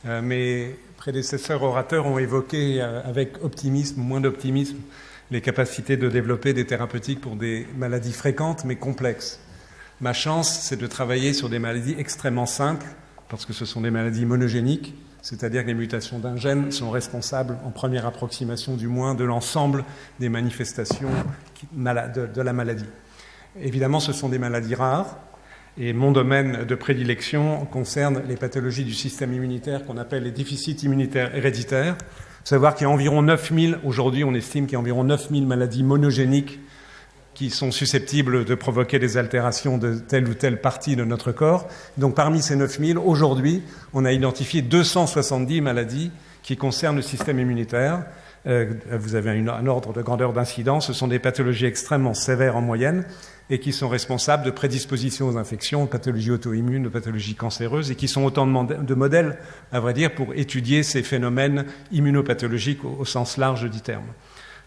Mes prédécesseurs orateurs ont évoqué avec optimisme ou moins d'optimisme les capacités de développer des thérapeutiques pour des maladies fréquentes mais complexes. Ma chance, c'est de travailler sur des maladies extrêmement simples, parce que ce sont des maladies monogéniques, c'est-à-dire que les mutations d'un gène sont responsables, en première approximation du moins, de l'ensemble des manifestations de la maladie. Évidemment, ce sont des maladies rares, et mon domaine de prédilection concerne les pathologies du système immunitaire qu'on appelle les déficits immunitaires héréditaires. Il faut savoir qu'il y a environ 9000, aujourd'hui on estime qu'il y a environ 9000 maladies monogéniques qui sont susceptibles de provoquer des altérations de telle ou telle partie de notre corps. Donc parmi ces 9000, aujourd'hui, on a identifié 270 maladies qui concernent le système immunitaire. Vous avez un ordre de grandeur d'incidence. Ce sont des pathologies extrêmement sévères en moyenne et qui sont responsables de prédispositions aux infections, de pathologies auto-immunes, de pathologies cancéreuses, et qui sont autant de modèles, à vrai dire, pour étudier ces phénomènes immunopathologiques au sens large du terme.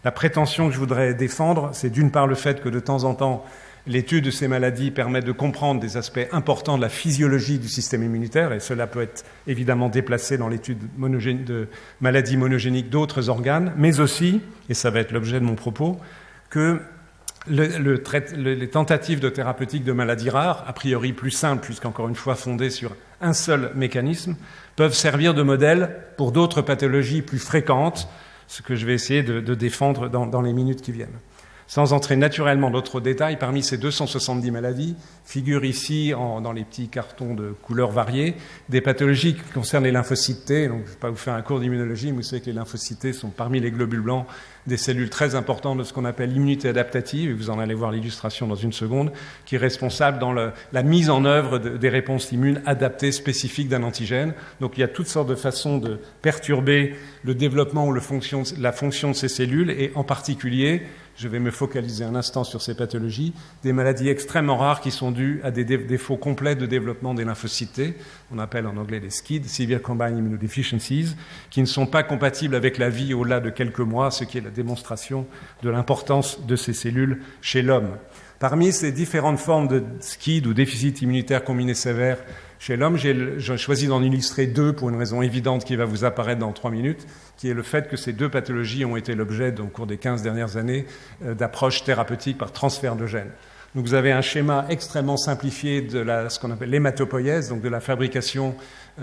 La prétention que je voudrais défendre, c'est d'une part le fait que de temps en temps, l'étude de ces maladies permet de comprendre des aspects importants de la physiologie du système immunitaire, et cela peut être évidemment déplacé dans l'étude de maladies monogéniques d'autres organes, mais aussi, et ça va être l'objet de mon propos, que les tentatives de thérapeutique de maladies rares, a priori plus simples, puisqu'encore une fois fondées sur un seul mécanisme, peuvent servir de modèle pour d'autres pathologies plus fréquentes, ce que je vais essayer de défendre dans les minutes qui viennent. Sans entrer naturellement dans d'autres détails, parmi ces 270 maladies figurent ici, dans les petits cartons de couleurs variées, des pathologies qui concernent les lymphocytes T. Donc, je ne vais pas vous faire un cours d'immunologie, mais vous savez que les lymphocytes T sont parmi les globules blancs des cellules très importantes de ce qu'on appelle l'immunité adaptative, et vous en allez voir l'illustration dans une seconde, qui est responsable dans la mise en œuvre des réponses immunes adaptées spécifiques d'un antigène. Donc il y a toutes sortes de façons de perturber le développement ou la fonction de ces cellules, et en particulier, je vais me focaliser un instant sur ces pathologies, des maladies extrêmement rares qui sont dues à des défauts complets de développement des lymphocytes T, on appelle en anglais les SCID, Severe Combined Immunodeficiencies, qui ne sont pas compatibles avec la vie au-delà de quelques mois, ce qui est la démonstration de l'importance de ces cellules chez l'homme. Parmi ces différentes formes de SCID ou déficit immunitaire combiné sévère chez l'homme, j'ai choisi d'en illustrer deux pour une raison évidente qui va vous apparaître dans 3 minutes, qui est le fait que ces deux pathologies ont été l'objet, au cours des 15 dernières années, d'approches thérapeutiques par transfert de gènes. Donc vous avez un schéma extrêmement simplifié de ce qu'on appelle l'hématopoïèse, donc de la fabrication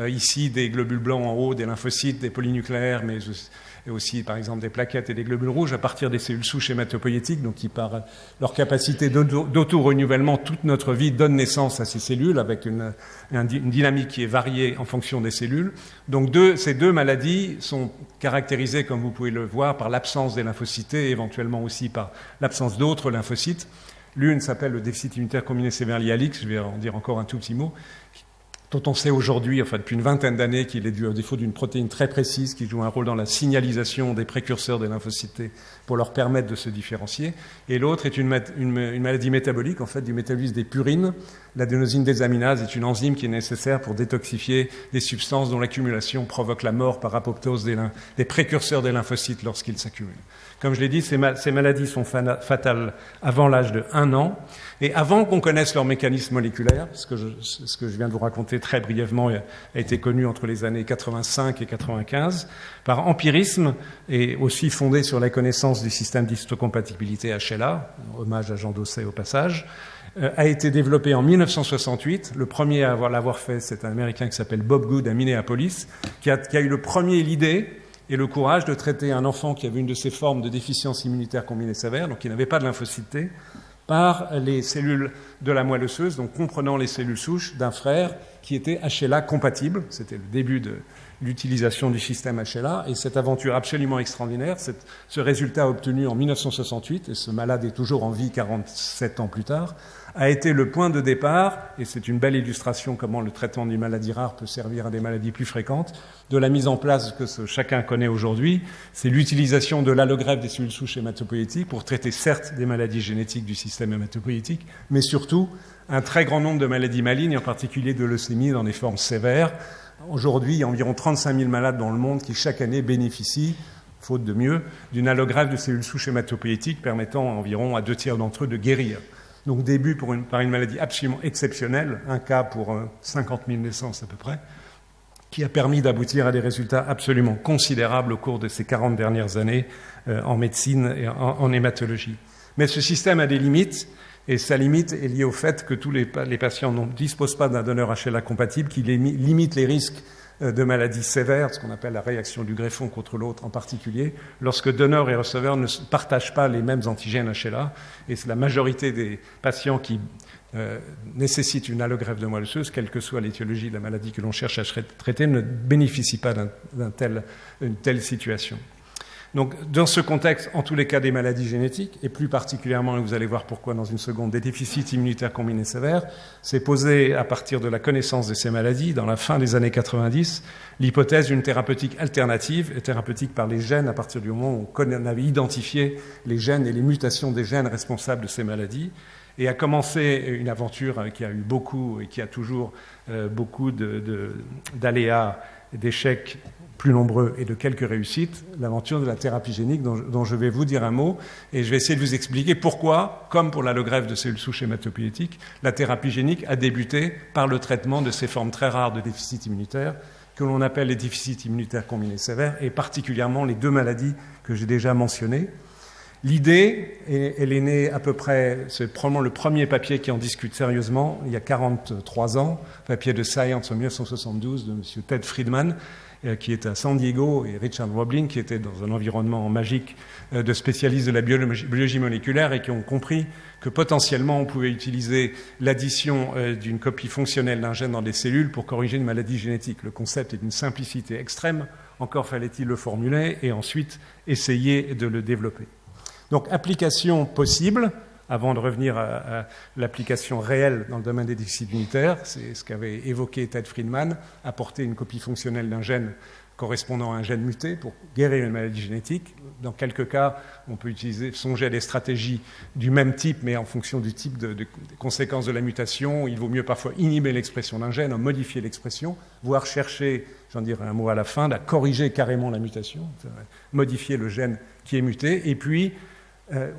ici des globules blancs en haut, des lymphocytes, des polynucléaires, mais aussi par exemple des plaquettes et des globules rouges à partir des cellules souches hématopoïétiques, donc qui par leur capacité d'auto-renouvellement toute notre vie donnent naissance à ces cellules avec une dynamique qui est variée en fonction des cellules. Donc ces deux maladies sont caractérisées, comme vous pouvez le voir, par l'absence des lymphocytes et éventuellement aussi par l'absence d'autres lymphocytes. L'une s'appelle le déficit immunitaire combiné sévère lié à l'X, je vais en dire encore un tout petit mot, dont on sait aujourd'hui, enfin depuis une vingtaine d'années, qu'il est dû au défaut d'une protéine très précise qui joue un rôle dans la signalisation des précurseurs des lymphocytes T pour leur permettre de se différencier. Et l'autre est une maladie métabolique, en fait, du métabolisme des purines. L'adénosine désaminase est une enzyme qui est nécessaire pour détoxifier des substances dont l'accumulation provoque la mort par apoptose des précurseurs des lymphocytes lorsqu'ils s'accumulent. Comme je l'ai dit, ces maladies sont fatales avant l'âge de 1 an. Et avant qu'on connaisse leur mécanisme moléculaire, ce que je viens de vous raconter très brièvement a été connu entre les années 85 et 95, par empirisme et aussi fondé sur la connaissance du système d'histocompatibilité HLA, hommage à Jean Dosset au passage, a été développé en 1968. Le premier à l'avoir fait, c'est un Américain qui s'appelle Bob Good à Minneapolis, qui a eu le premier l'idée et le courage de traiter un enfant qui avait une de ces formes de déficience immunitaire combinée sévère, donc qui n'avait pas de lymphocytes T, par les cellules de la moelle osseuse, donc comprenant les cellules souches d'un frère qui était HLA compatible. C'était le début de l'utilisation du système HLA, et cette aventure absolument extraordinaire, ce résultat obtenu en 1968, et ce malade est toujours en vie 47 ans plus tard, a été le point de départ, et c'est une belle illustration comment le traitement d'une maladie rare peut servir à des maladies plus fréquentes, de la mise en place que chacun connaît aujourd'hui, c'est l'utilisation de l'allogreffe des cellules souches hématopoïétiques pour traiter certes des maladies génétiques du système hématopoïétique, mais surtout un très grand nombre de maladies malignes, en particulier de leucémie dans des formes sévères. Aujourd'hui, il y a environ 35 000 malades dans le monde qui chaque année bénéficient, faute de mieux, d'une allogreffe de cellules souches hématopoïétiques permettant environ à 2/3 d'entre eux de guérir. Donc début par une maladie absolument exceptionnelle, un cas pour 50 000 naissances à peu près, qui a permis d'aboutir à des résultats absolument considérables au cours de ces 40 dernières années en médecine et en hématologie. Mais ce système a des limites, et sa limite est liée au fait que tous les patients ne disposent pas d'un donneur HLA compatible qui limite les risques de maladies sévères, ce qu'on appelle la réaction du greffon contre l'autre en particulier, lorsque donneur et receveur ne partagent pas les mêmes antigènes HLA. Et c'est la majorité des patients qui nécessitent une allogreffe de moelle osseuse, quelle que soit l'étiologie de la maladie que l'on cherche à traiter, ne bénéficient pas d'une telle situation. Donc, dans ce contexte, en tous les cas des maladies génétiques, et plus particulièrement, et vous allez voir pourquoi dans une seconde, des déficits immunitaires combinés sévères, c'est posé à partir de la connaissance de ces maladies, dans la fin des années 90, l'hypothèse d'une thérapeutique alternative, et thérapeutique par les gènes, à partir du moment où on avait identifié les gènes et les mutations des gènes responsables de ces maladies, et a commencé une aventure qui a eu beaucoup, et qui a toujours beaucoup d'aléas, d'échecs plus nombreux et de quelques réussites, l'aventure de la thérapie génique dont je vais vous dire un mot, et je vais essayer de vous expliquer pourquoi, comme pour l'allogreffe de cellules souches hématopoïétiques, la thérapie génique a débuté par le traitement de ces formes très rares de déficit immunitaire que l'on appelle les déficits immunitaires combinés sévères, et particulièrement les deux maladies que j'ai déjà mentionnées. L'idée, elle est née à peu près, c'est probablement le premier papier qui en discute sérieusement, il y a 43 ans, papier de Science en 1972 de M. Ted Friedman, qui est à San Diego, et Richard Roblin, qui était dans un environnement magique de spécialistes de la biologie moléculaire et qui ont compris que potentiellement on pouvait utiliser l'addition d'une copie fonctionnelle d'un gène dans des cellules pour corriger une maladie génétique. Le concept est d'une simplicité extrême, encore fallait-il le formuler et ensuite essayer de le développer. Donc, application possible, avant de revenir à l'application réelle dans le domaine des déficits immunitaires, c'est ce qu'avait évoqué Ted Friedman, apporter une copie fonctionnelle d'un gène correspondant à un gène muté pour guérir une maladie génétique. Dans quelques cas, on peut songer à des stratégies du même type, mais en fonction du type de conséquences de la mutation. Il vaut mieux parfois inhiber l'expression d'un gène, modifier l'expression, voire chercher, j'en dirai un mot à la fin, à corriger carrément la mutation, modifier le gène qui est muté, et puis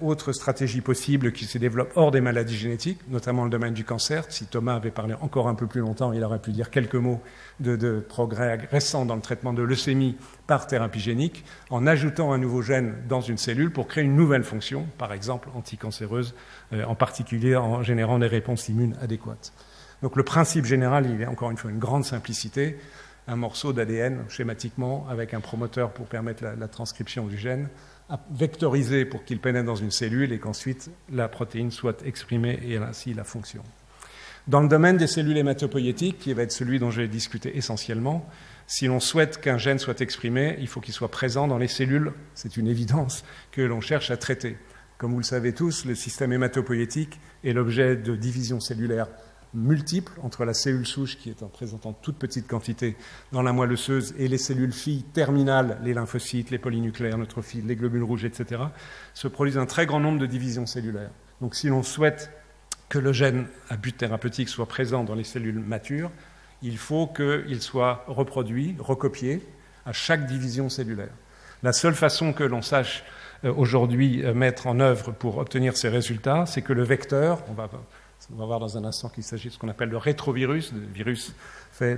autre stratégie possible qui se développe hors des maladies génétiques, notamment le domaine du cancer. Si Thomas avait parlé encore un peu plus longtemps, il aurait pu dire quelques mots de progrès récents dans le traitement de leucémie par thérapie génique, en ajoutant un nouveau gène dans une cellule pour créer une nouvelle fonction, par exemple anticancéreuse, en particulier en générant des réponses immunes adéquates. Donc le principe général, il est encore une fois une grande simplicité, un morceau d'ADN schématiquement avec un promoteur pour permettre la transcription du gène, vectorisé pour qu'il pénètre dans une cellule et qu'ensuite la protéine soit exprimée et ainsi la fonction. Dans le domaine des cellules hématopoïétiques, qui va être celui dont je vais discuter essentiellement, si l'on souhaite qu'un gène soit exprimé, il faut qu'il soit présent dans les cellules, c'est une évidence, que l'on cherche à traiter. Comme vous le savez tous, le système hématopoïétique est l'objet de divisions cellulaires multiples entre la cellule souche qui est en présentant toute petite quantité dans la moelle osseuse et les cellules filles terminales, les lymphocytes, les polynucléaires, neutrophiles, les globules rouges, etc., se produisent un très grand nombre de divisions cellulaires. Donc si l'on souhaite que le gène à but thérapeutique soit présent dans les cellules matures, il faut qu'il soit reproduit, recopié à chaque division cellulaire. La seule façon que l'on sache aujourd'hui mettre en œuvre pour obtenir ces résultats, c'est que le vecteur, on va voir dans un instant qu'il s'agit de ce qu'on appelle le rétrovirus, le virus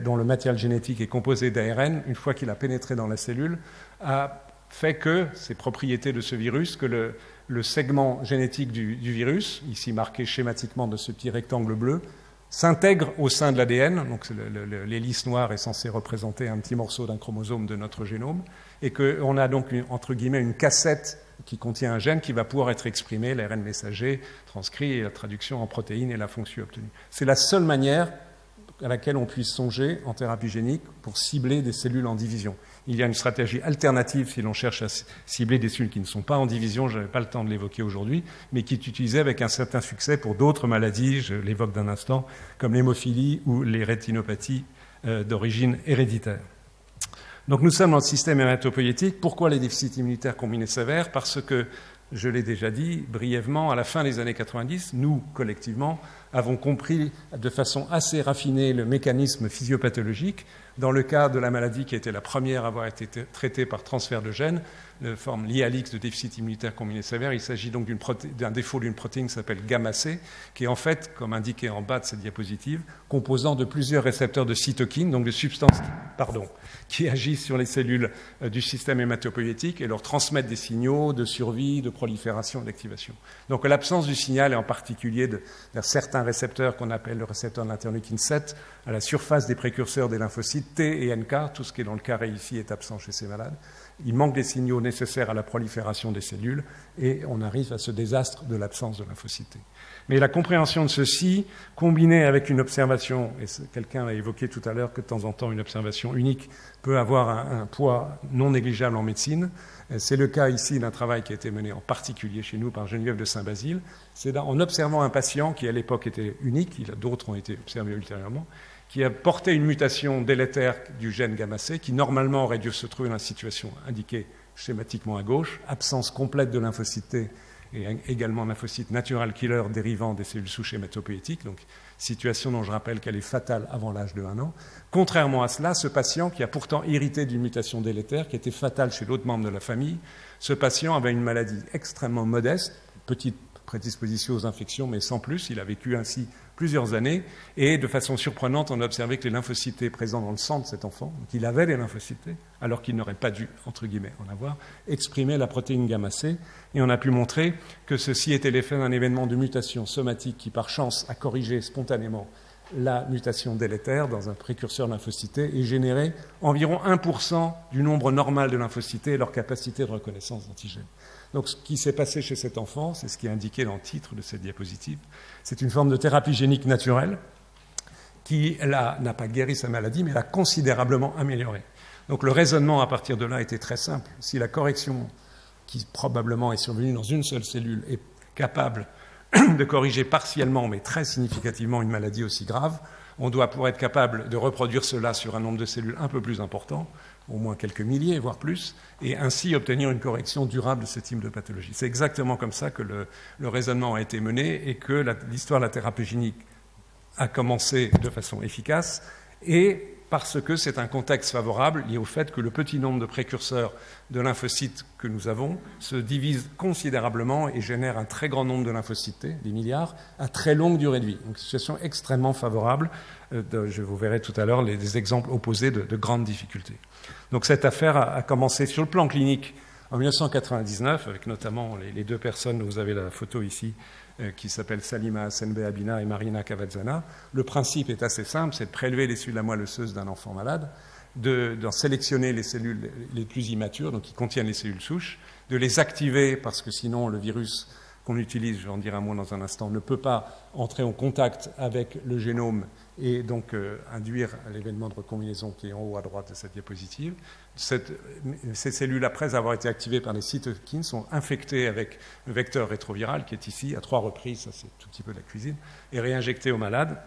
dont le matériel génétique est composé d'ARN, une fois qu'il a pénétré dans la cellule, a fait que ces propriétés de ce virus, que le segment génétique du virus, ici marqué schématiquement de ce petit rectangle bleu, s'intègre au sein de l'ADN, donc l'hélice noire est censée représenter un petit morceau d'un chromosome de notre génome, et qu'on a donc, entre guillemets, une cassette qui contient un gène qui va pouvoir être exprimé, l'ARN messager, transcrit, et la traduction en protéines et la fonction obtenue. C'est la seule manière à laquelle on puisse songer en thérapie génique pour cibler des cellules en division. Il y a une stratégie alternative si l'on cherche à cibler des cellules qui ne sont pas en division, je n'avais pas le temps de l'évoquer aujourd'hui, mais qui est utilisée avec un certain succès pour d'autres maladies, je l'évoque d'un instant, comme l'hémophilie ou les rétinopathies d'origine héréditaire. Donc nous sommes dans le système hématopoïétique. Pourquoi les déficits immunitaires combinés sévères ? Parce que, je l'ai déjà dit brièvement, à la fin des années 90, nous, collectivement, avons compris de façon assez raffinée le mécanisme physiopathologique. Dans le cas de la maladie qui a été la première à avoir été traitée par transfert de gènes, de forme liée à l'X de déficit immunitaire combiné sévère, il s'agit donc d'un défaut d'une protéine qui s'appelle gamma-C, qui est en fait, comme indiqué en bas de cette diapositive, composant de plusieurs récepteurs de cytokines, donc de substances qui agissent sur les cellules du système hématopoïétique et leur transmettent des signaux de survie, de prolifération et d'activation. Donc l'absence du signal, et en particulier de certains récepteurs qu'on appelle le récepteur de l'interleukine 7, à la surface des précurseurs des lymphocytes T et NK, tout ce qui est dans le carré ici est absent chez ces malades. Il manque des signaux nécessaires à la prolifération des cellules et on arrive à ce désastre de l'absence de lymphocytes T. Mais la compréhension de ceci, combinée avec une observation, et quelqu'un a évoqué tout à l'heure que de temps en temps une observation unique peut avoir un poids non négligeable en médecine. C'est le cas ici d'un travail qui a été mené en particulier chez nous par Geneviève de Saint-Basile. C'est en observant un patient qui à l'époque était unique, d'autres ont été observés ultérieurement, qui a porté une mutation délétère du gène gamma-C, qui normalement aurait dû se trouver dans la situation indiquée schématiquement à gauche, absence complète de lymphocytes T et également lymphocytes natural killer dérivant des cellules souches hématopoïétiques, donc situation dont je rappelle qu'elle est fatale avant l'âge de 1 an. Contrairement à cela, ce patient qui a pourtant hérité d'une mutation délétère, qui était fatale chez l'autre membre de la famille, ce patient avait une maladie extrêmement modeste, petite prédisposition aux infections, mais sans plus. Il a vécu ainsi plusieurs années, et de façon surprenante, on a observé que les lymphocytes T présents dans le sang de cet enfant, donc il avait des lymphocytes T, alors qu'il n'aurait pas dû, entre guillemets, en avoir, exprimer la protéine gamma-C, et on a pu montrer que ceci était l'effet d'un événement de mutation somatique qui, par chance, a corrigé spontanément la mutation délétère dans un précurseur lymphocyte T et généré environ 1% du nombre normal de lymphocytes T et leur capacité de reconnaissance d'antigènes. Donc ce qui s'est passé chez cet enfant, c'est ce qui est indiqué dans le titre de cette diapositive, c'est une forme de thérapie génique naturelle qui n'a pas guéri sa maladie, mais l'a considérablement améliorée. Donc le raisonnement à partir de là était très simple. Si la correction, qui probablement est survenue dans une seule cellule, est capable de corriger partiellement, mais très significativement, une maladie aussi grave, on doit pouvoir être capable de reproduire cela sur un nombre de cellules un peu plus important, au moins quelques milliers, voire plus, et ainsi obtenir une correction durable de ce type de pathologie. C'est exactement comme ça que le raisonnement a été mené et que l'histoire de la thérapie génique a commencé de façon efficace, et parce que c'est un contexte favorable lié au fait que le petit nombre de précurseurs de lymphocytes que nous avons se divise considérablement et génère un très grand nombre de lymphocytes T, des milliards, à très longue durée de vie. Donc, une situation extrêmement favorable. Je vous verrai tout à l'heure des exemples opposés de grandes difficultés. Donc, cette affaire a commencé sur le plan clinique en 1999, avec notamment les deux personnes, vous avez la photo ici, qui s'appellent Salima Senbe-Abina et Marina Cavazzana. Le principe est assez simple, c'est de prélever les cellules de la moelle osseuse d'un enfant malade, d'en sélectionner les cellules les plus immatures, donc qui contiennent les cellules souches, de les activer parce que sinon le virus qu'on utilise, je vais en dire un mot dans un instant, ne peut pas entrer en contact avec le génome et donc induire l'événement de recombinaison qui est en haut à droite de cette diapositive. Ces cellules, après avoir été activées par les cytokines, sont infectées avec le vecteur rétroviral qui est ici à 3 reprises, ça c'est tout petit peu de la cuisine, et réinjectées au malade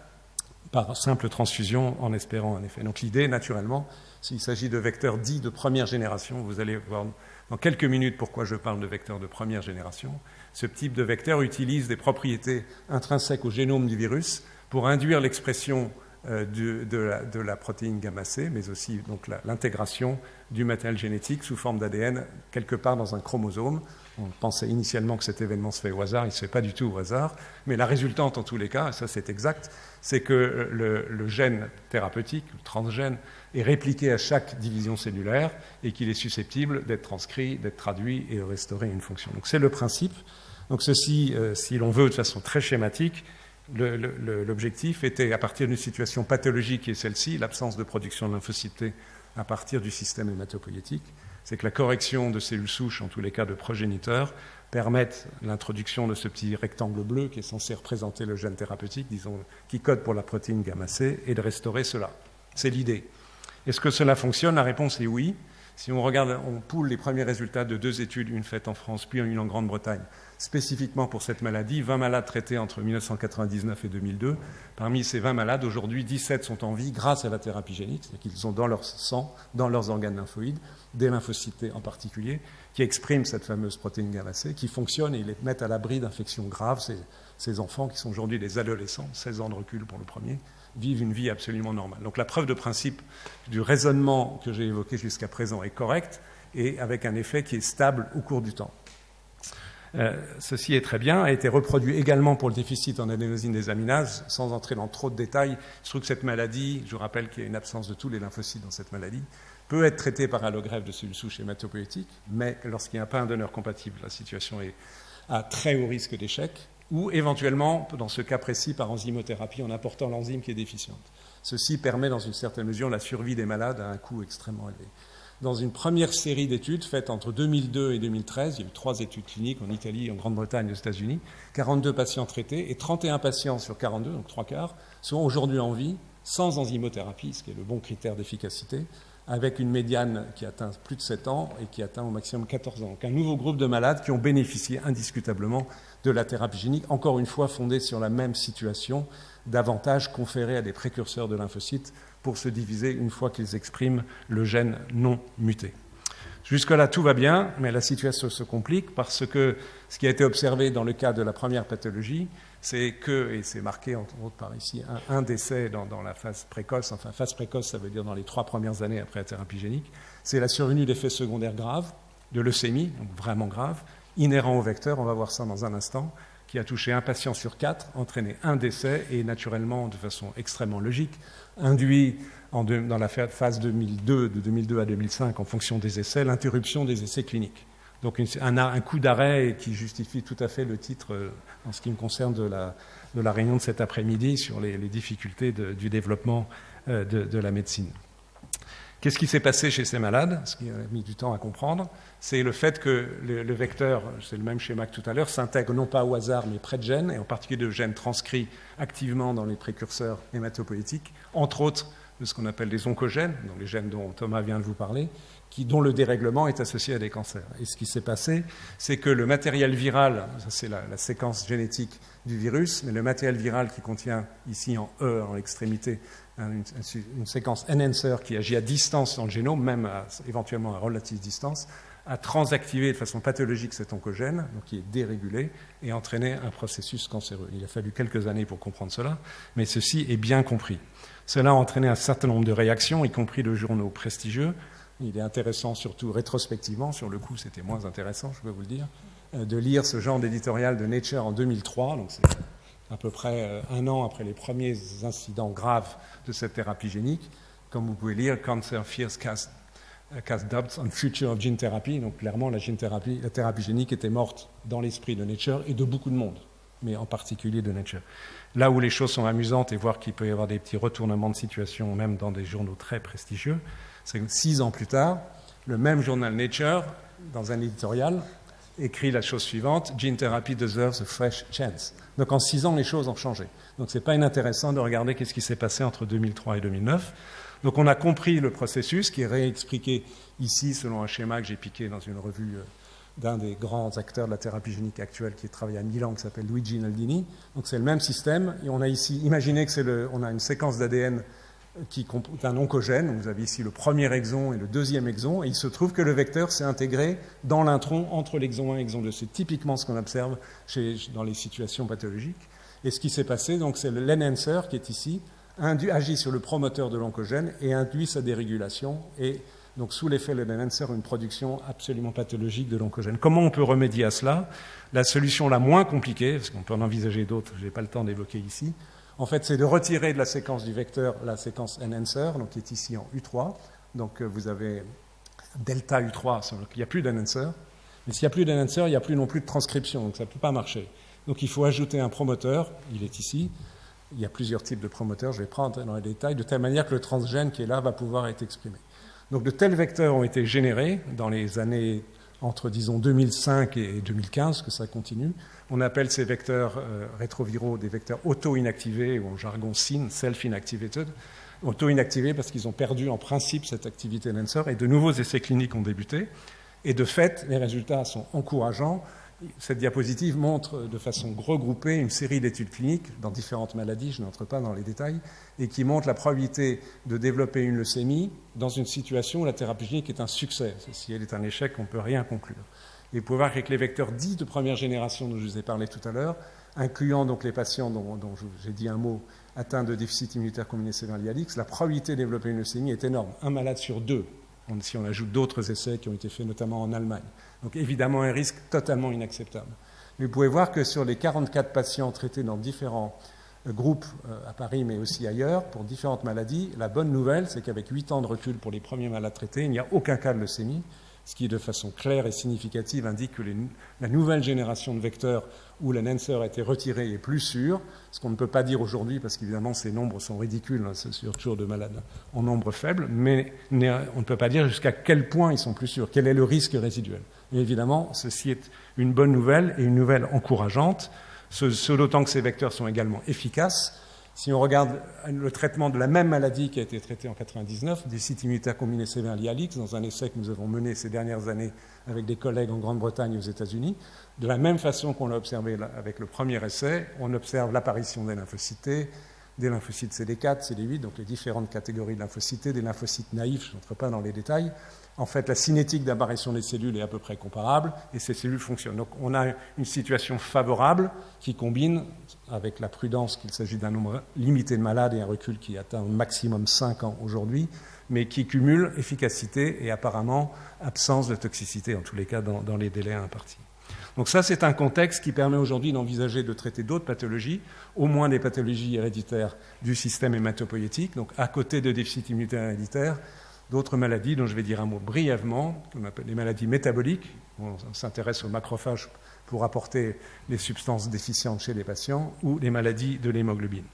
par simple transfusion en espérant un effet. Donc l'idée, naturellement, s'il s'agit de vecteurs dits de première génération, vous allez voir dans quelques minutes pourquoi je parle de vecteurs de première génération, ce type de vecteur utilise des propriétés intrinsèques au génome du virus pour induire l'expression de la protéine gamma-C, mais aussi donc l'intégration du matériel génétique sous forme d'ADN quelque part dans un chromosome. On pensait initialement que cet événement se fait au hasard, il ne se fait pas du tout au hasard, mais la résultante en tous les cas, et ça c'est exact, c'est que le gène thérapeutique, le transgène, est répliqué à chaque division cellulaire et qu'il est susceptible d'être transcrit, d'être traduit et de restaurer une fonction. Donc c'est le principe. Donc ceci, si l'on veut de façon très schématique, l'objectif était, à partir d'une situation pathologique qui est celle-ci, l'absence de production de lymphocytes T à partir du système hématopoïétique, c'est que la correction de cellules souches, en tous les cas de progéniteurs, permette l'introduction de ce petit rectangle bleu qui est censé représenter le gène thérapeutique, disons, qui code pour la protéine gamma-C, et de restaurer cela. C'est l'idée. Est-ce que cela fonctionne? La réponse est oui. Si on regarde, on poule les premiers résultats de 2 études, une faite en France, puis une en Grande-Bretagne, spécifiquement pour cette maladie, 20 malades traités entre 1999 et 2002. Parmi ces 20 malades, aujourd'hui, 17 sont en vie grâce à la thérapie génique, c'est-à-dire qu'ils ont dans leur sang, dans leurs organes lymphoïdes, des lymphocytes T en particulier, qui expriment cette fameuse protéine gamma C, qui fonctionne et ils les mettent à l'abri d'infections graves. Ces enfants, qui sont aujourd'hui des adolescents, 16 ans de recul pour le premier, vivent une vie absolument normale. Donc la preuve de principe du raisonnement que j'ai évoqué jusqu'à présent est correcte et avec un effet qui est stable au cours du temps. Ceci est très bien, a été reproduit également pour le déficit en adénosine des aminases, sans entrer dans trop de détails. Je trouve que cette maladie, je rappelle qu'il y a une absence de tous les lymphocytes dans cette maladie, peut être traitée par allogreffe de cellules souches hématopoïétiques, mais lorsqu'il n'y a pas un donneur compatible, la situation est à très haut risque d'échec, ou éventuellement, dans ce cas précis, par enzymothérapie en apportant l'enzyme qui est déficiente. Ceci permet, dans une certaine mesure, la survie des malades à un coût extrêmement élevé. Dans une première série d'études faites entre 2002 et 2013, il y a eu 3 études cliniques en Italie, en Grande-Bretagne et aux États-Unis, 42 patients traités et 31 patients sur 42, donc 3/4, sont aujourd'hui en vie sans enzymothérapie, ce qui est le bon critère d'efficacité, avec une médiane qui atteint plus de 7 ans et qui atteint au maximum 14 ans. Donc un nouveau groupe de malades qui ont bénéficié indiscutablement de la thérapie génique, encore une fois fondée sur la même situation d'avantages conférés à des précurseurs de lymphocytes pour se diviser une fois qu'ils expriment le gène non muté. Jusque-là, tout va bien, mais la situation se complique parce que ce qui a été observé dans le cas de la première pathologie, c'est que, et c'est marqué entre autres par ici, un décès dans la phase précoce, enfin phase précoce, ça veut dire dans les 3 premières années après la thérapie génique, c'est la survenue d'effets secondaires graves, de leucémie, donc vraiment graves, inhérents au vecteur, on va voir ça dans un instant, qui a touché un patient sur 4, entraîné un décès et naturellement, de façon extrêmement logique, induit dans la phase 2002, de 2002 à 2005, en fonction des essais, l'interruption des essais cliniques. Donc un coup d'arrêt qui justifie tout à fait le titre, en ce qui me concerne, de la réunion de cet après-midi sur les difficultés du développement de la médecine. Qu'est-ce qui s'est passé chez ces malades? Ce qui a mis du temps à comprendre, c'est le fait que le vecteur, c'est le même schéma que tout à l'heure, s'intègre non pas au hasard, mais près de gènes, et en particulier de gènes transcrits activement dans les précurseurs hématopoïétiques, entre autres de ce qu'on appelle les oncogènes, donc les gènes dont Thomas vient de vous parler, dont le dérèglement est associé à des cancers. Et ce qui s'est passé, c'est que le matériel viral, ça c'est la séquence génétique du virus, mais le matériel viral qui contient ici en E, en l'extrémité, une séquence enhancer qui agit à distance dans le génome, même éventuellement à relative distance, a transactivé de façon pathologique cet oncogène, donc qui est dérégulé, et entraîné un processus cancéreux. Il a fallu quelques années pour comprendre cela, mais ceci est bien compris. Cela a entraîné un certain nombre de réactions, y compris de journaux prestigieux. Il est intéressant, surtout rétrospectivement, sur le coup c'était moins intéressant, je peux vous le dire, de lire ce genre d'éditorial de Nature en 2003, donc c'est à peu près un an après les premiers incidents graves de cette thérapie génique. Comme vous pouvez lire, Cancer Fears Cast Doubts on Future of Gene Therapy. Donc clairement, la thérapie génique était morte dans l'esprit de Nature et de beaucoup de monde, mais en particulier de Nature. Là où les choses sont amusantes et voir qu'il peut y avoir des petits retournements de situation, même dans des journaux très prestigieux, c'est que 6 ans plus tard, le même journal Nature, dans un éditorial, écrit la chose suivante: Gene therapy deserves a fresh chance. Donc en 6 ans, les choses ont changé. Donc ce n'est pas inintéressant de regarder qu'est-ce qui s'est passé entre 2003 et 2009. Donc on a compris le processus qui est réexpliqué ici selon un schéma que j'ai piqué dans une revue d'un des grands acteurs de la thérapie génique actuelle qui travaille à Milan, qui s'appelle Luigi Naldini. Donc c'est le même système. Et on a ici, imaginez que on a une séquence d'ADN qui est un oncogène. Vous avez ici le premier exon et le deuxième exon, et il se trouve que le vecteur s'est intégré dans l'intron entre l'exon 1 et l'exon 2. C'est typiquement ce qu'on observe dans les situations pathologiques. Et ce qui s'est passé, donc, c'est l'enhancer qui est ici, agit sur le promoteur de l'oncogène et induit sa dérégulation, et donc sous l'effet de l'enhancer, une production absolument pathologique de l'oncogène. Comment on peut remédier à cela? La solution la moins compliquée, parce qu'on peut en envisager d'autres, je n'ai pas le temps d'évoquer ici, en fait, c'est de retirer de la séquence du vecteur la séquence enhancer, donc qui est ici en U3. Donc vous avez delta U3, il n'y a plus d'enhancer. Mais s'il n'y a plus d'enhancer, il n'y a plus non plus de transcription, donc ça ne peut pas marcher. Donc il faut ajouter un promoteur, il est ici. Il y a plusieurs types de promoteurs, je vais prendre dans les détails, de telle manière que le transgène qui est là va pouvoir être exprimé. Donc de tels vecteurs ont été générés dans les années entre, disons, 2005 et 2015, que ça continue. On appelle ces vecteurs rétroviraux des vecteurs auto-inactivés, ou en jargon SIN, self-inactivated. auto-inactivés parce qu'ils ont perdu en principe cette activité Lancer, et de nouveaux essais cliniques ont débuté. Et de fait, les résultats sont encourageants. Cette diapositive montre de façon regroupée une série d'études cliniques dans différentes maladies, je n'entre pas dans les détails, et qui montrent la probabilité de développer une leucémie dans une situation où la thérapie génique est un succès. Si elle est un échec, on ne peut rien conclure. Et vous pouvez voir qu'avec les vecteurs dits de première génération dont je vous ai parlé tout à l'heure, incluant donc les patients dont j'ai dit un mot, atteints de déficit immunitaire combiné sévère lié à l'X, la probabilité de développer une leucémie est énorme. Un malade sur deux, si on ajoute d'autres essais qui ont été faits notamment en Allemagne. Donc évidemment un risque totalement inacceptable. Mais vous pouvez voir que sur les 44 patients traités dans différents groupes à Paris mais aussi ailleurs, pour différentes maladies, la bonne nouvelle, c'est qu'avec 8 ans de recul pour les premiers malades traités, il n'y a aucun cas de leucémie, ce qui de façon claire et significative indique que la nouvelle génération de vecteurs où la Nancer a été retirée est plus sûre, ce qu'on ne peut pas dire aujourd'hui parce qu'évidemment ces nombres sont ridicules, hein, c'est sur toujours de malades en nombre faible, mais on ne peut pas dire jusqu'à quel point ils sont plus sûrs, quel est le risque résiduel. Et évidemment, ceci est une bonne nouvelle et une nouvelle encourageante, ce d'autant que ces vecteurs sont également efficaces. Si on regarde le traitement de la même maladie qui a été traitée en 1999, déficit immunitaire combiné sévère lié à l'X, dans un essai que nous avons mené ces dernières années avec des collègues en Grande-Bretagne et aux États-Unis, de la même façon qu'on l'a observé avec le premier essai, on observe l'apparition des lymphocytes T, des lymphocytes CD4, CD8, donc les différentes catégories de lymphocytes T, des lymphocytes naïfs, je n'entre pas dans les détails. En fait, la cinétique d'apparition des cellules est à peu près comparable et ces cellules fonctionnent. Donc on a une situation favorable qui combine, avec la prudence qu'il s'agit d'un nombre limité de malades et un recul qui atteint au maximum 5 ans aujourd'hui, mais qui cumule efficacité et apparemment absence de toxicité, en tous les cas dans les délais impartis. Donc ça, c'est un contexte qui permet aujourd'hui d'envisager de traiter d'autres pathologies, au moins des pathologies héréditaires du système hématopoïétique, donc à côté de déficit immunitaire héréditaire, d'autres maladies dont je vais dire un mot brièvement, qu'on appelle les maladies métaboliques. On s'intéresse aux macrophages pour apporter les substances déficientes chez les patients, ou les maladies de l'hémoglobine.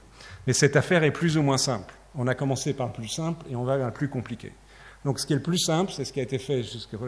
Mais cette affaire est plus ou moins simple. On a commencé par le plus simple et on va vers le plus compliqué. Donc ce qui est le plus simple, c'est ce qui a été fait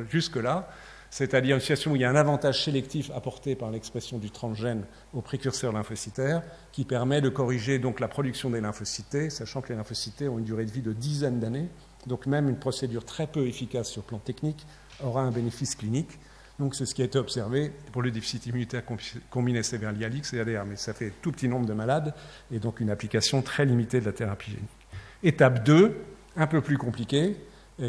jusque-là, c'est-à-dire une situation où il y a un avantage sélectif apporté par l'expression du transgène au précurseur lymphocytaire qui permet de corriger donc la production des lymphocytes T, sachant que les lymphocytes T ont une durée de vie de dizaines d'années. Donc même une procédure très peu efficace sur le plan technique aura un bénéfice clinique. Donc c'est ce qui a été observé pour le déficit immunitaire combiné sévère lié à l'X et ADR, mais ça fait tout petit nombre de malades et donc une application très limitée de la thérapie génique. Étape 2, un peu plus compliquée,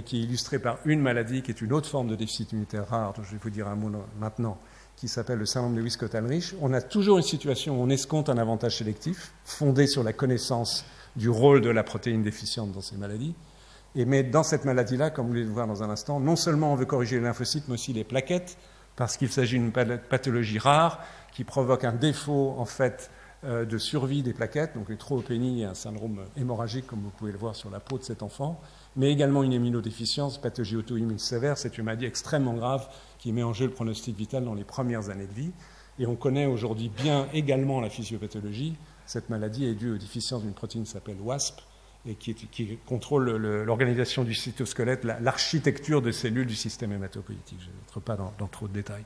qui est illustrée par une maladie qui est une autre forme de déficit immunitaire rare, dont je vais vous dire un mot maintenant, qui s'appelle le syndrome de Wiskott-Ulrich. On a toujours une situation où on escompte un avantage sélectif, fondé sur la connaissance du rôle de la protéine déficiente dans ces maladies. Mais dans cette maladie-là, comme vous allez le voir dans un instant, non seulement on veut corriger les lymphocytes, mais aussi les plaquettes, parce qu'il s'agit d'une pathologie rare qui provoque un défaut en fait de survie des plaquettes, donc une thrombopénie et un syndrome hémorragique, comme vous pouvez le voir sur la peau de cet enfant, mais également une immunodéficience, pathologie auto-immune sévère. C'est une maladie extrêmement grave qui met en jeu le pronostic vital dans les premières années de vie. Et on connaît aujourd'hui bien également la physiopathologie. Cette maladie est due aux déficiences d'une protéine qui s'appelle WASP, et qui contrôle l'organisation du cytosquelette, l'architecture des cellules du système hématopoïétique. Je n'entre pas dans trop de détails.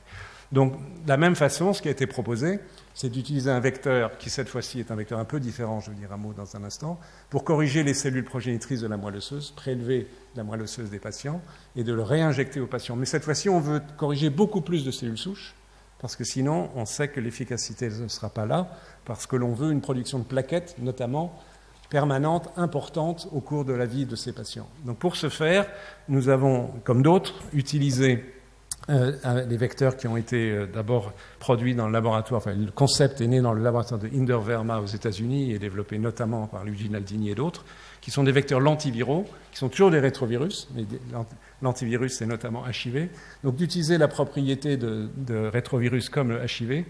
Donc, de la même façon, ce qui a été proposé, c'est d'utiliser un vecteur qui, cette fois-ci, est un vecteur un peu différent, je vais dire un mot dans un instant, pour corriger les cellules progénitrices de la moelle osseuse, prélever la moelle osseuse des patients et de le réinjecter aux patients. Mais cette fois-ci, on veut corriger beaucoup plus de cellules souches, parce que sinon, on sait que l'efficacité ne sera pas là, parce que l'on veut une production de plaquettes, notamment, permanente, importante au cours de la vie de ces patients. Donc pour ce faire, nous avons, comme d'autres, utilisé les vecteurs qui ont été d'abord produits dans le laboratoire, enfin le concept est né dans le laboratoire de Inderverma aux États-Unis et développé notamment par Luigi Naldini et d'autres, qui sont des vecteurs lentiviraux, qui sont toujours des rétrovirus, mais l'antivirus c'est notamment HIV. Donc d'utiliser la propriété de rétrovirus comme le HIV,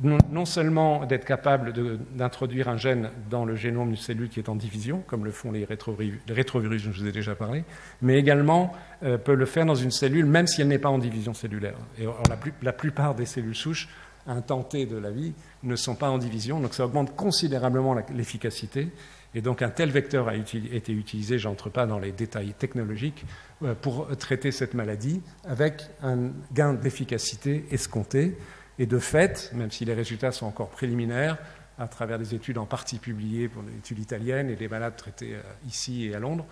non seulement d'être capable d'introduire un gène dans le génome d'une cellule qui est en division, comme le font les rétrovirus dont je vous ai déjà parlé, mais également peut le faire dans une cellule, même si elle n'est pas en division cellulaire. Et alors, la plupart des cellules souches, à un temps T de la vie, ne sont pas en division, donc ça augmente considérablement l'efficacité. Et donc un tel vecteur a été utilisé, je n'entre pas dans les détails technologiques, pour traiter cette maladie, avec un gain d'efficacité escompté. Et de fait, même si les résultats sont encore préliminaires, à travers des études en partie publiées pour des études italiennes et des malades traités ici et à Londres,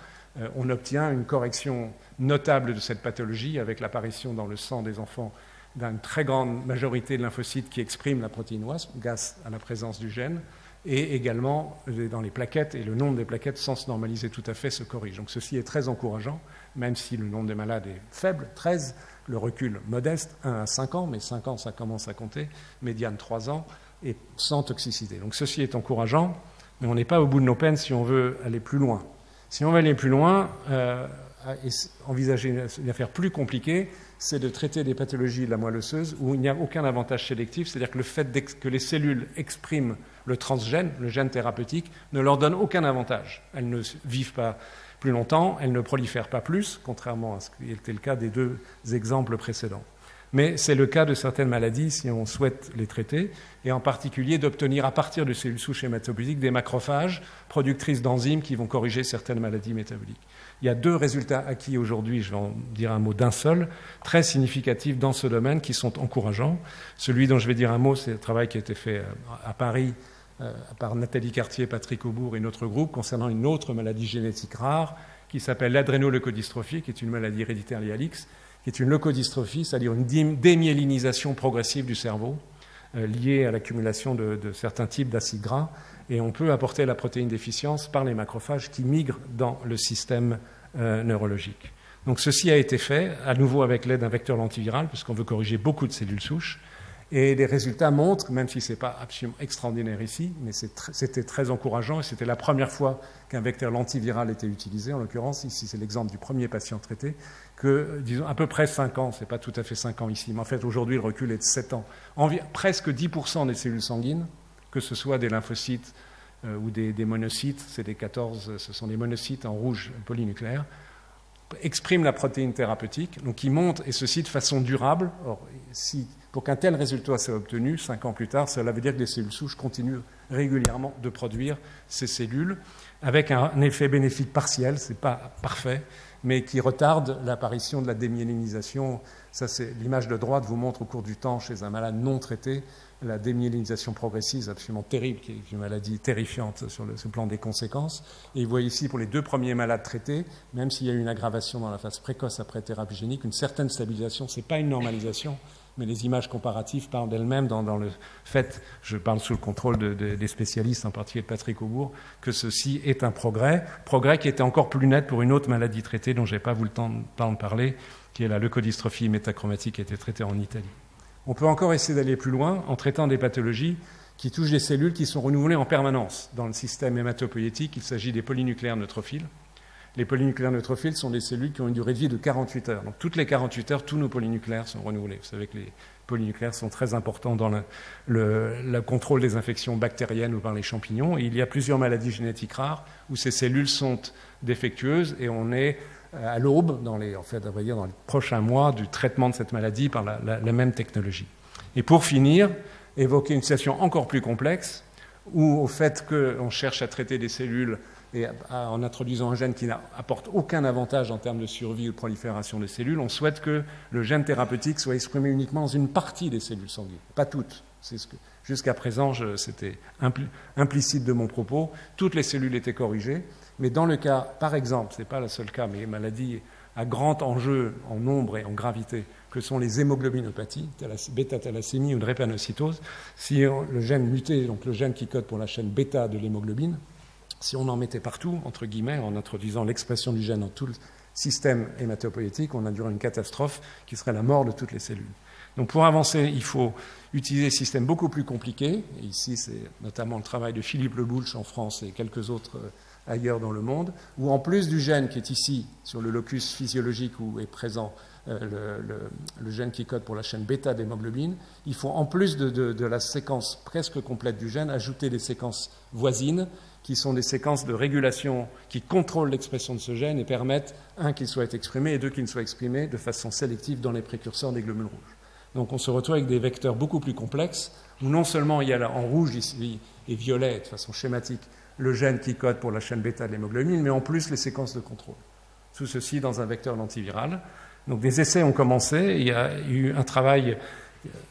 on obtient une correction notable de cette pathologie avec l'apparition dans le sang des enfants d'une très grande majorité de lymphocytes qui expriment la protéine WASP grâce à la présence du gène, et également dans les plaquettes, et le nombre des plaquettes, sans se normaliser tout à fait, se corrige. Donc ceci est très encourageant, même si le nombre des malades est faible, 13, le recul modeste, 1 à 5 ans, mais 5 ans ça commence à compter, médiane 3 ans, et sans toxicité. Donc ceci est encourageant, mais on n'est pas au bout de nos peines si on veut aller plus loin. Si on veut aller plus loin, et envisager une affaire plus compliquée, c'est de traiter des pathologies de la moelle osseuse où il n'y a aucun avantage sélectif, c'est-à-dire que le fait que les cellules expriment le transgène, le gène thérapeutique, ne leur donne aucun avantage. Elles ne vivent pas plus longtemps, elles ne prolifèrent pas plus, contrairement à ce qui était le cas des 2 exemples précédents. Mais c'est le cas de certaines maladies si on souhaite les traiter, et en particulier d'obtenir à partir de cellules souches hématopoïétiques des macrophages productrices d'enzymes qui vont corriger certaines maladies métaboliques. Il y a 2 résultats acquis aujourd'hui, je vais en dire un mot d'un seul, très significatifs dans ce domaine qui sont encourageants. Celui dont je vais dire un mot, c'est le travail qui a été fait à Paris par Nathalie Cartier, Patrick Aubourg et notre groupe concernant une autre maladie génétique rare qui s'appelle l'adrénoleucodystrophie, qui est une maladie héréditaire liée à l'X, qui est une leucodystrophie, c'est-à-dire une démyélinisation progressive du cerveau liée à l'accumulation de certains types d'acides gras. Et on peut apporter la protéine déficience par les macrophages qui migrent dans le système neurologique. Donc ceci a été fait, à nouveau avec l'aide d'un vecteur lentiviral, puisqu'on veut corriger beaucoup de cellules souches. Et les résultats montrent, même si ce n'est pas absolument extraordinaire ici, mais c'était très encourageant, et c'était la première fois qu'un vecteur lentiviral était utilisé. En l'occurrence, ici c'est l'exemple du premier patient traité, que, disons, à peu près 5 ans, ce n'est pas tout à fait 5 ans ici, mais en fait aujourd'hui le recul est de 7 ans. Presque 10% des cellules sanguines, que ce soit des lymphocytes ou des monocytes, c'est des 14, ce sont des monocytes en rouge polynucléaires, expriment la protéine thérapeutique, donc qui montent, et ceci de façon durable. Or, pour qu'un tel résultat soit obtenu, 5 ans plus tard, cela veut dire que les cellules souches continuent régulièrement de produire ces cellules, avec un effet bénéfique partiel, ce n'est pas parfait, mais qui retarde l'apparition de la démyélinisation. Ça, c'est l'image de droite vous montre au cours du temps, chez un malade non traité, la démyélinisation progressive absolument terrible, qui est une maladie terrifiante sur le plan des conséquences. Et vous voyez ici, pour les 2 premiers malades traités, même s'il y a eu une aggravation dans la phase précoce après thérapie génique, une certaine stabilisation, ce n'est pas une normalisation, mais les images comparatives parlent d'elles-mêmes dans le fait, je parle sous le contrôle des spécialistes, en particulier de Patrick Aubourg, que ceci est un progrès qui était encore plus net pour une autre maladie traitée dont je n'ai pas eu le temps de parler, qui est la leucodystrophie métachromatique qui a été traitée en Italie. On peut encore essayer d'aller plus loin en traitant des pathologies qui touchent des cellules qui sont renouvelées en permanence. Dans le système hématopoïétique, il s'agit des polynucléaires neutrophiles. Les polynucléaires neutrophiles sont des cellules qui ont une durée de vie de 48 heures. Donc toutes les 48 heures, tous nos polynucléaires sont renouvelés. Vous savez que les polynucléaires sont très importants dans le contrôle des infections bactériennes ou par les champignons. Et il y a plusieurs maladies génétiques rares où ces cellules sont défectueuses, et on est à l'aube, dans les prochains mois, du traitement de cette maladie par la même technologie. Et pour finir, évoquer une situation encore plus complexe, où au fait qu'on cherche à traiter des cellules et en introduisant un gène qui n'apporte aucun avantage en termes de survie ou de prolifération des cellules, on souhaite que le gène thérapeutique soit exprimé uniquement dans une partie des cellules sanguines, pas toutes. C'est ce que, jusqu'à présent, c'était implicite de mon propos, toutes les cellules étaient corrigées, mais dans le cas, par exemple, ce n'est pas le seul cas, mais maladies à grand enjeu en nombre et en gravité, que sont les hémoglobinopathies, bêta-thalassémie ou drépanocytose, si le gène muté, donc le gène qui code pour la chaîne bêta de l'hémoglobine, si on en mettait partout, entre guillemets, en introduisant l'expression du gène dans tout le système hématopoïétique, on induirait une catastrophe qui serait la mort de toutes les cellules. Donc pour avancer, il faut utiliser des systèmes beaucoup plus compliqués. Et ici, c'est notamment le travail de Philippe Leboulch en France et quelques autres ailleurs dans le monde, où en plus du gène qui est ici, sur le locus physiologique où est présent le gène qui code pour la chaîne bêta d'hémoglobine, il faut en plus de la séquence presque complète du gène, ajouter des séquences voisines, qui sont des séquences de régulation qui contrôlent l'expression de ce gène et permettent, un, qu'il soit exprimé, et deux, qu'il soit exprimé de façon sélective dans les précurseurs des globules rouges. Donc on se retrouve avec des vecteurs beaucoup plus complexes, où non seulement il y a en rouge ici et violet, de façon schématique, le gène qui code pour la chaîne bêta de l'hémoglobine, mais en plus les séquences de contrôle. Tout ceci dans un vecteur lentiviral. Donc des essais ont commencé, il y a eu un travail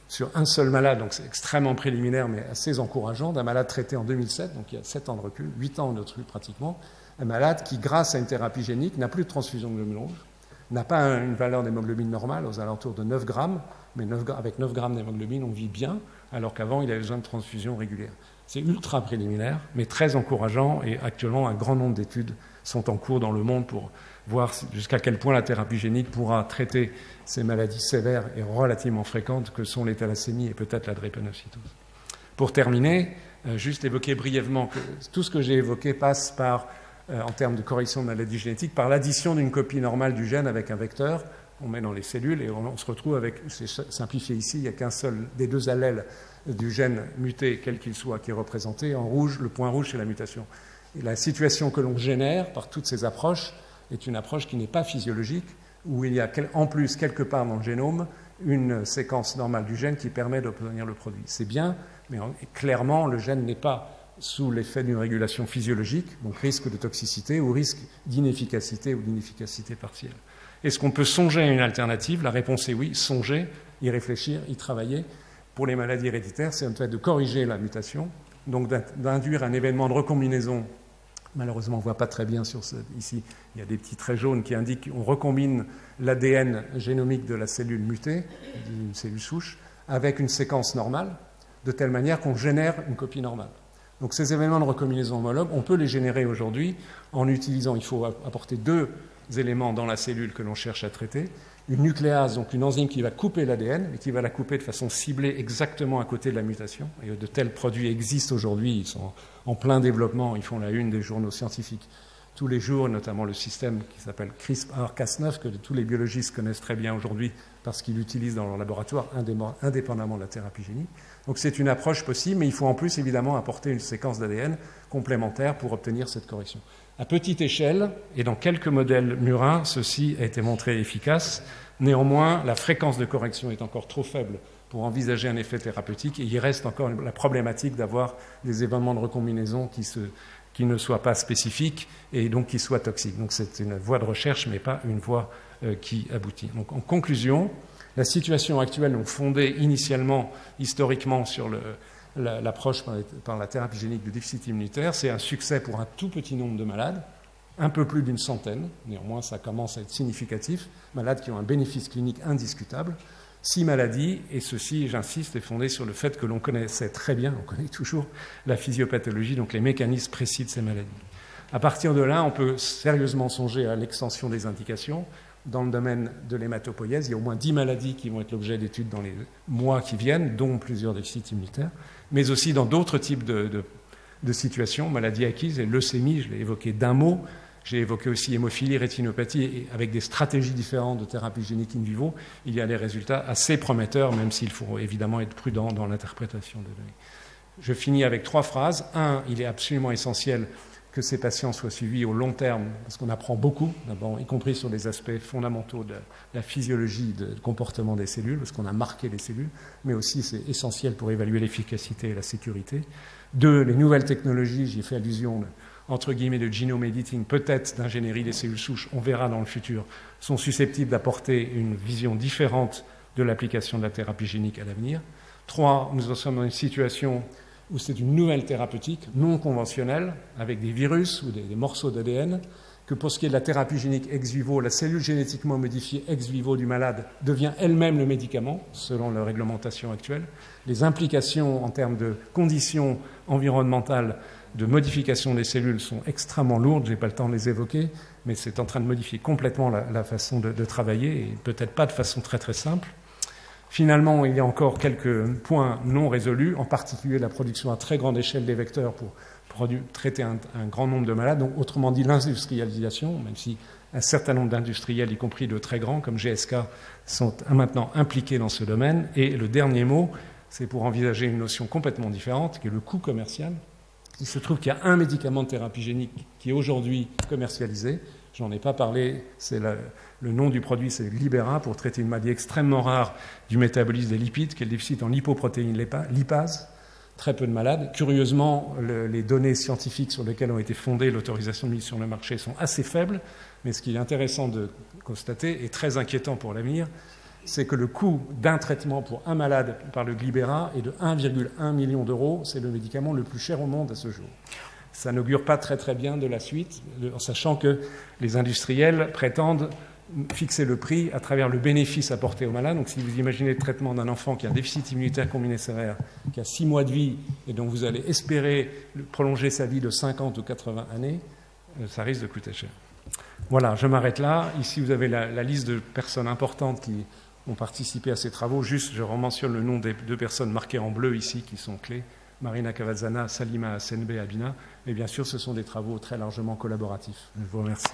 sur un seul malade, donc c'est extrêmement préliminaire mais assez encourageant, d'un malade traité en 2007, donc il y a 7 ans de recul, 8 ans de recul pratiquement, un malade qui, grâce à une thérapie génique, n'a plus de transfusion de globules rouges, n'a pas une valeur d'hémoglobine normale aux alentours de 9 grammes, mais avec 9 grammes d'hémoglobine, on vit bien, alors qu'avant, il avait besoin de transfusion régulière. C'est ultra préliminaire, mais très encourageant, et actuellement, un grand nombre d'études sont en cours dans le monde pour voir jusqu'à quel point la thérapie génique pourra traiter ces maladies sévères et relativement fréquentes que sont les thalassémies et peut-être la drépanocytose. Pour terminer, juste évoquer brièvement que tout ce que j'ai évoqué passe par, en termes de correction de maladies génétiques, par l'addition d'une copie normale du gène avec un vecteur. On met dans les cellules et on se retrouve avec, c'est simplifié ici, il n'y a qu'un seul des 2 allèles du gène muté, quel qu'il soit, qui est représenté. En rouge, le point rouge, c'est la mutation. Et la situation que l'on génère par toutes ces approches est une approche qui n'est pas physiologique, où il y a en plus, quelque part dans le génome, une séquence normale du gène qui permet d'obtenir le produit. C'est bien, mais clairement, le gène n'est pas sous l'effet d'une régulation physiologique, donc risque de toxicité ou risque d'inefficacité ou d'inefficacité partielle. Est-ce qu'on peut songer à une alternative? La réponse est oui, songer, y réfléchir, y travailler. Pour les maladies héréditaires, c'est en fait de corriger la mutation, donc d'induire un événement de recombinaison. Malheureusement, on ne voit pas très bien ici, il y a des petits traits jaunes qui indiquent qu'on recombine l'ADN génomique de la cellule mutée, d'une cellule souche, avec une séquence normale, de telle manière qu'on génère une copie normale. Donc ces événements de recombinaison homologue, on peut les générer aujourd'hui en utilisant, il faut apporter 2 éléments dans la cellule que l'on cherche à traiter, une nucléase, donc une enzyme qui va couper l'ADN et qui va la couper de façon ciblée exactement à côté de la mutation. Et de tels produits existent aujourd'hui, ils sont en plein développement, ils font la une des journaux scientifiques tous les jours, notamment le système qui s'appelle CRISPR-Cas9, que tous les biologistes connaissent très bien aujourd'hui parce qu'ils l'utilisent dans leur laboratoire indépendamment de la thérapie génique. Donc c'est une approche possible, mais il faut en plus évidemment apporter une séquence d'ADN complémentaire pour obtenir cette correction. À petite échelle, et dans quelques modèles murins, ceci a été montré efficace. Néanmoins, la fréquence de correction est encore trop faible pour envisager un effet thérapeutique, et il reste encore la problématique d'avoir des événements de recombinaison qui ne soient pas spécifiques et donc qui soient toxiques. Donc c'est une voie de recherche, mais pas une voie qui aboutit. Donc en conclusion, la situation actuelle, donc fondée initialement, historiquement, sur l'approche par la thérapie génique du déficit immunitaire, c'est un succès pour un tout petit nombre de malades, un peu plus d'une centaine, néanmoins ça commence à être significatif, malades qui ont un bénéfice clinique indiscutable. 6 maladies, et ceci, j'insiste, est fondé sur le fait que l'on connaissait très bien, on connaît toujours la physiopathologie, donc les mécanismes précis de ces maladies. À partir de là, on peut sérieusement songer à l'extension des indications. Dans le domaine de l'hématopoïèse, il y a au moins 10 maladies qui vont être l'objet d'études dans les mois qui viennent, dont plusieurs déficits immunitaires, mais aussi dans d'autres types de situations, maladies acquises, et leucémie, je l'ai évoqué d'un mot. J'ai évoqué aussi hémophilie, rétinopathie, et avec des stratégies différentes de thérapie génique in vivo, il y a des résultats assez prometteurs, même s'il faut évidemment être prudent dans l'interprétation des données. Je finis avec 3 phrases. 1, il est absolument essentiel que ces patients soient suivis au long terme, parce qu'on apprend beaucoup, d'abord, y compris sur les aspects fondamentaux de la physiologie de comportement des cellules, parce qu'on a marqué les cellules, mais aussi c'est essentiel pour évaluer l'efficacité et la sécurité. 2, les nouvelles technologies, j'y ai fait allusion, entre guillemets, de genome editing, peut-être d'ingénierie des cellules souches, on verra dans le futur, sont susceptibles d'apporter une vision différente de l'application de la thérapie génique à l'avenir. 3, nous en sommes dans une situation où c'est une nouvelle thérapeutique non conventionnelle, avec des virus ou des morceaux d'ADN, que pour ce qui est de la thérapie génique ex vivo, la cellule génétiquement modifiée ex vivo du malade devient elle-même le médicament, selon la réglementation actuelle. Les implications en termes de conditions environnementales de modification des cellules sont extrêmement lourdes, je n'ai pas le temps de les évoquer, mais c'est en train de modifier complètement la façon de travailler, et peut-être pas de façon très très simple. Finalement, il y a encore quelques points non résolus, en particulier la production à très grande échelle des vecteurs pour traiter un grand nombre de malades, donc autrement dit l'industrialisation, même si un certain nombre d'industriels, y compris de très grands comme GSK, sont maintenant impliqués dans ce domaine. Et le dernier mot, c'est pour envisager une notion complètement différente, qui est le coût commercial. Il se trouve qu'il y a un médicament de thérapie génique qui est aujourd'hui commercialisé. J'en ai pas parlé, c'est le nom du produit, c'est Libera, pour traiter une maladie extrêmement rare du métabolisme des lipides, qui est le déficit en lipoprotéines lipase. Très peu de malades. Curieusement, les données scientifiques sur lesquelles ont été fondées l'autorisation de mise sur le marché sont assez faibles, mais ce qui est intéressant de constater et très inquiétant pour l'avenir, c'est que le coût d'un traitement pour un malade par le Glybera est de 1,1 million d'euros. C'est le médicament le plus cher au monde à ce jour. Ça n'augure pas très très bien de la suite, en sachant que les industriels prétendent fixer le prix à travers le bénéfice apporté au malade. Donc si vous imaginez le traitement d'un enfant qui a un déficit immunitaire combiné sévère, qui a 6 mois de vie, et dont vous allez espérer prolonger sa vie de 50 ou 80 années, ça risque de coûter cher. Voilà, je m'arrête là. Ici, vous avez la liste de personnes importantes qui ont participé à ces travaux. Juste, je rementionne le nom des 2 personnes marquées en bleu ici, qui sont clés. Marina Cavazzana, Salima Senbe Abina. Et bien sûr, ce sont des travaux très largement collaboratifs. Je vous remercie.